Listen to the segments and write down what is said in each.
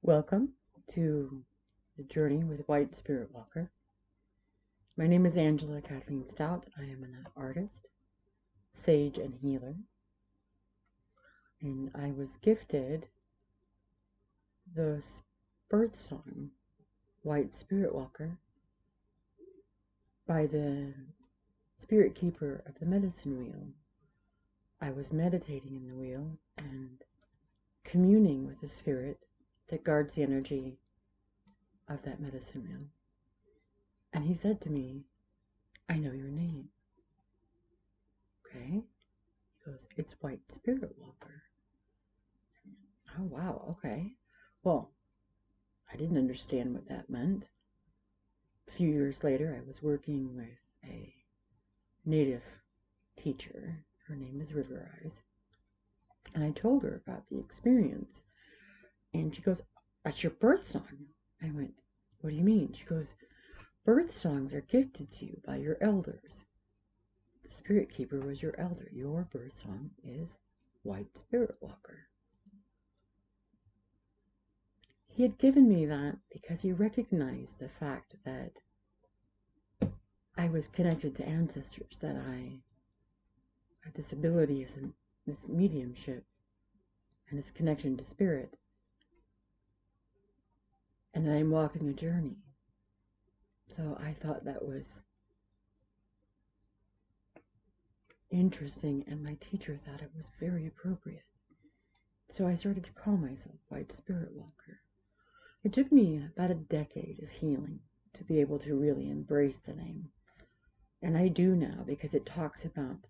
Welcome to the journey with White Spirit Walker. My name is Angela Kathleen Stout. I am an artist, sage, and healer. And I was gifted the birthsong, White Spirit Walker, by the spirit keeper of the medicine wheel. I was meditating in the wheel and communing with the spirit that guards the energy of that medicine wheel. And he said to me, "I know your name." Okay? He goes, "It's White Spirit Walker." Oh, wow, okay. Well, I didn't understand what that meant. A few years later, I was working with a native teacher. Her name is River Eyes. And I told her about the experience. And she goes, "That's your birth song." I went, "What do you mean?" She goes, "Birth songs are gifted to you by your elders. The spirit keeper was your elder. Your birth song is White Spirit Walker." He had given me that because he recognized the fact that I was connected to ancestors, that I had this ability, this mediumship, and this connection to spirit, and that I'm walking a journey. So I thought that was interesting, and my teacher thought it was very appropriate. So I started to call myself White Spirit Walker. It took me about a decade of healing to be able to really embrace the name. And I do now, because it talks about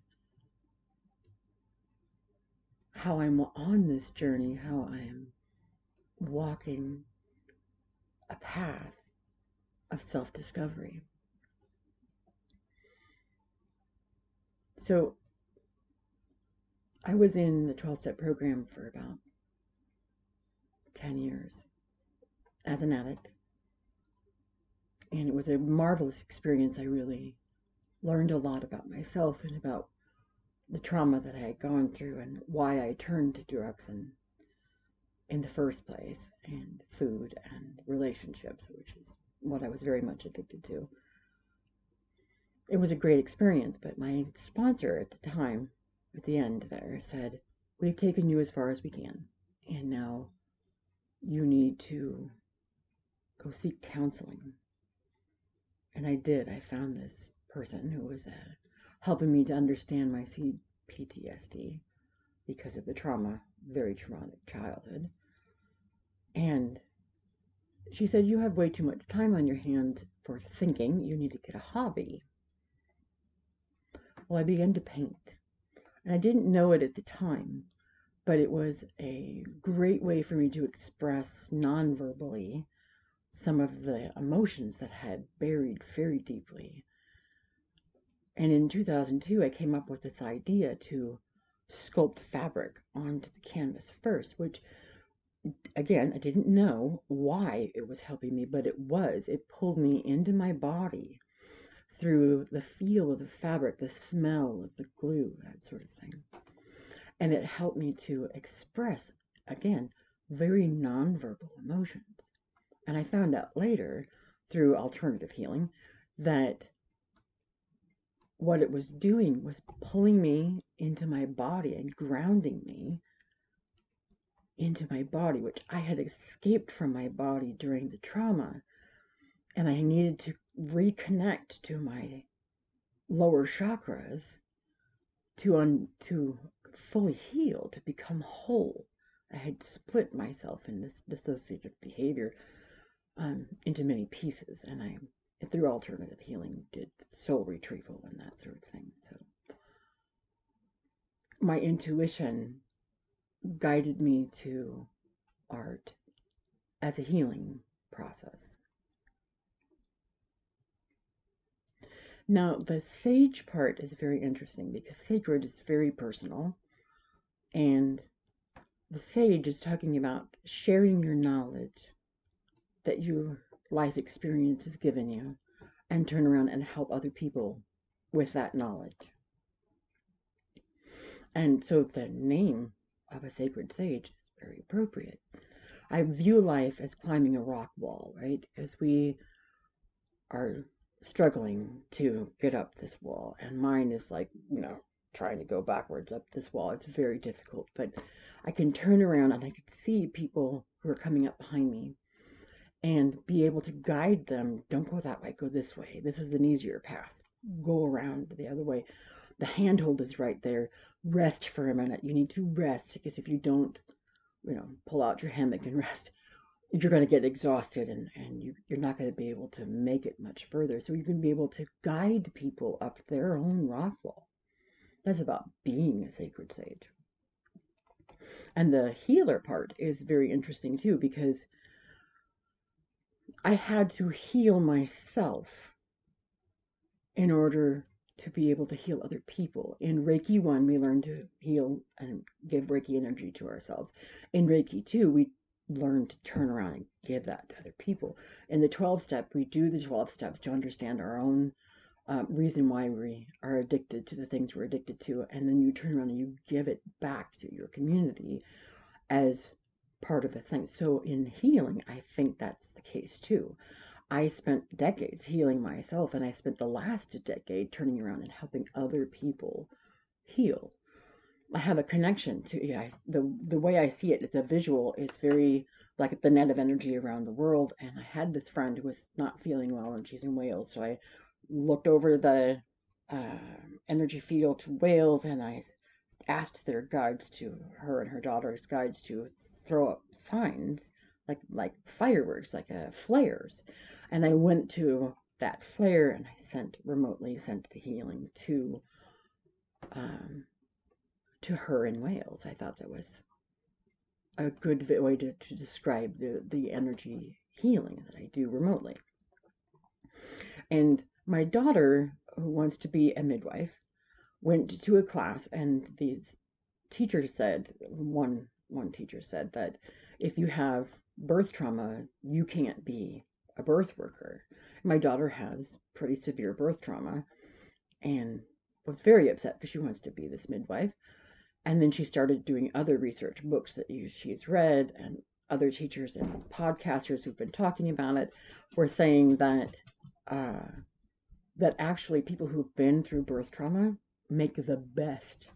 how I'm on this journey, how I am walking a path of self-discovery. So I was in the 12-step program for about 10 years as an addict. And it was a marvelous experience. I really learned a lot about myself and about the trauma that I had gone through and why I turned to drugs in the first place, and food and relationships, which is what I was very much addicted to. It was a great experience, but my sponsor at the time, at the end there, said, "We've taken you as far as we can, and now you need to go seek counseling." And I did. I found this person who was helping me to understand my PTSD because of the trauma, very traumatic childhood. And she said, "You have way too much time on your hands for thinking. You need to get a hobby." Well, I began to paint. And I didn't know it at the time, but it was a great way for me to express non-verbally some of the emotions that I had buried very deeply. And in 2002, I came up with this idea to sculpt fabric onto the canvas first, which, again, I didn't know why it was helping me, but it was. It pulled me into my body through the feel of the fabric, the smell of the glue, that sort of thing. And it helped me to express, again, very nonverbal emotions. And I found out later, through alternative healing, that what it was doing was pulling me into my body and grounding me into my body, which I had escaped from my body during the trauma. And I needed to reconnect to my lower chakras to fully heal, to become whole. I had split myself in this dissociative behavior into many pieces, and I, through alternative healing, did soul retrieval and that sort of thing. So my intuition guided me to art as a healing process. Now, the sage part is very interesting because sacred is very personal, and the sage is talking about sharing your knowledge that your life experience has given you and turn around and help other people with that knowledge. And so the name of a sacred sage is very appropriate. I view life as climbing a rock wall, right? Because we are struggling to get up this wall, and mine is like, trying to go backwards up this wall. It's very difficult, but I can turn around and I can see people who are coming up behind me and be able to guide them. Don't go that way, go this way. This is an easier path. Go around the other way. The handhold is right there. Rest for a minute. You need to rest, because if you don't, pull out your hammock and rest, you're going to get exhausted, and you're not going to be able to make it much further. So you can be able to guide people up their own rock wall. That's about being a sacred sage. And the healer part is very interesting too, because I had to heal myself in order to be able to heal other people. In Reiki 1, we learn to heal and give Reiki energy to ourselves. In Reiki 2, we learn to turn around and give that to other people. In the 12-step, we do the 12 steps to understand our own reason why we are addicted to the things we're addicted to, and then you turn around and you give it back to your community as part of a thing. So in healing, I think that's the case too. I spent decades healing myself, and I spent the last decade turning around and helping other people heal. I have a connection to the way I see it. It's a visual. It's very like the net of energy around the world. And I had this friend who was not feeling well, and she's in Wales. So I looked over the energy field to Wales, and I asked their guides, to her and her daughter's guides, to throw up signs like fireworks, like flares. And I went to that flare, and I remotely sent the healing to her in Wales. I thought that was a good way to describe the energy healing that I do remotely. And my daughter, who wants to be a midwife, went to a class, and the teacher said, one teacher said that if you have birth trauma, you can't be a birth worker. My daughter has pretty severe birth trauma and was very upset because she wants to be this midwife. And then she started doing other research, books that she's read, and other teachers and podcasters who've been talking about it were saying that that actually people who've been through birth trauma make the best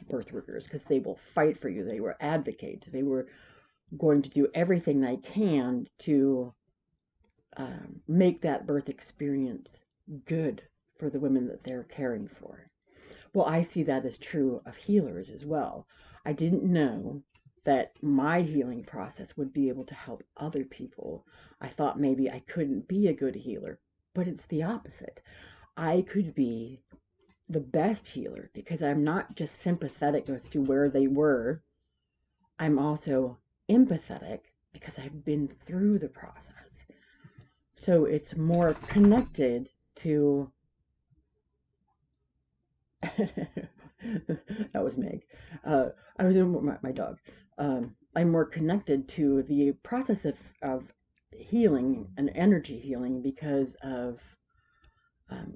birth workers, because they will fight for you. They will advocate. They were going to do everything they can to make that birth experience good for the women that they're caring for. Well, I see that as true of healers as well. I didn't know that my healing process would be able to help other people. I thought maybe I couldn't be a good healer, but it's the opposite. I could be the best healer because I'm not just sympathetic as to where they were. I'm also empathetic because I've been through the process. So it's more connected to that was Meg. I was in my dog. I'm more connected to the process of healing and energy healing because of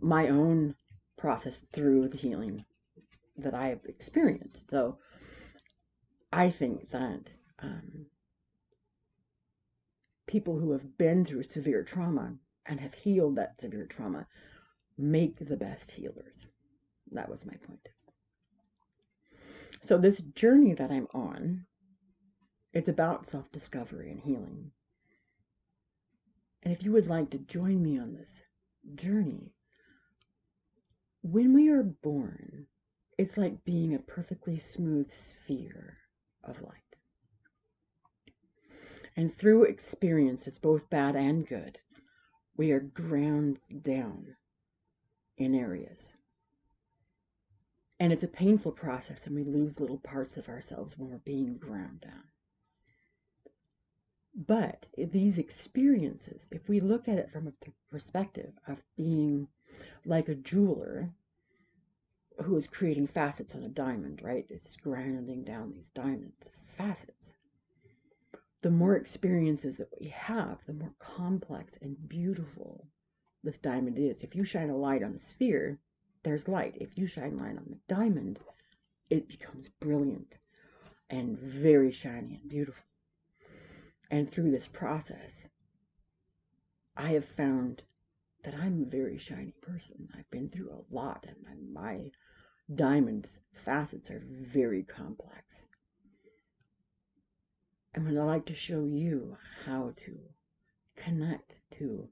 my own process through the healing that I have experienced. So I think that people who have been through severe trauma and have healed that severe trauma make the best healers. That was my point. So this journey that I'm on, it's about self-discovery and healing. And if you would like to join me on this journey, when we are born, it's like being a perfectly smooth sphere of light. And through experiences, both bad and good, we are ground down in areas. And it's a painful process, and we lose little parts of ourselves when we're being ground down. But these experiences, if we look at it from a perspective of being like a jeweler who is creating facets on a diamond, right? It's grounding down these diamond facets. The more experiences that we have, the more complex and beautiful this diamond is. If you shine a light on a sphere, there's light. If you shine light on a diamond, it becomes brilliant and very shiny and beautiful. And through this process, I have found that I'm a very shiny person. I've been through a lot, and my diamond facets are very complex. And what I'd like to show you how to connect to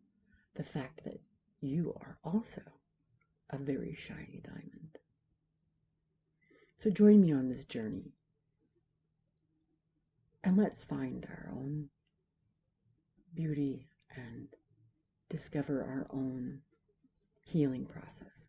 the fact that you are also a very shiny diamond. So join me on this journey, and let's find our own beauty and discover our own healing process.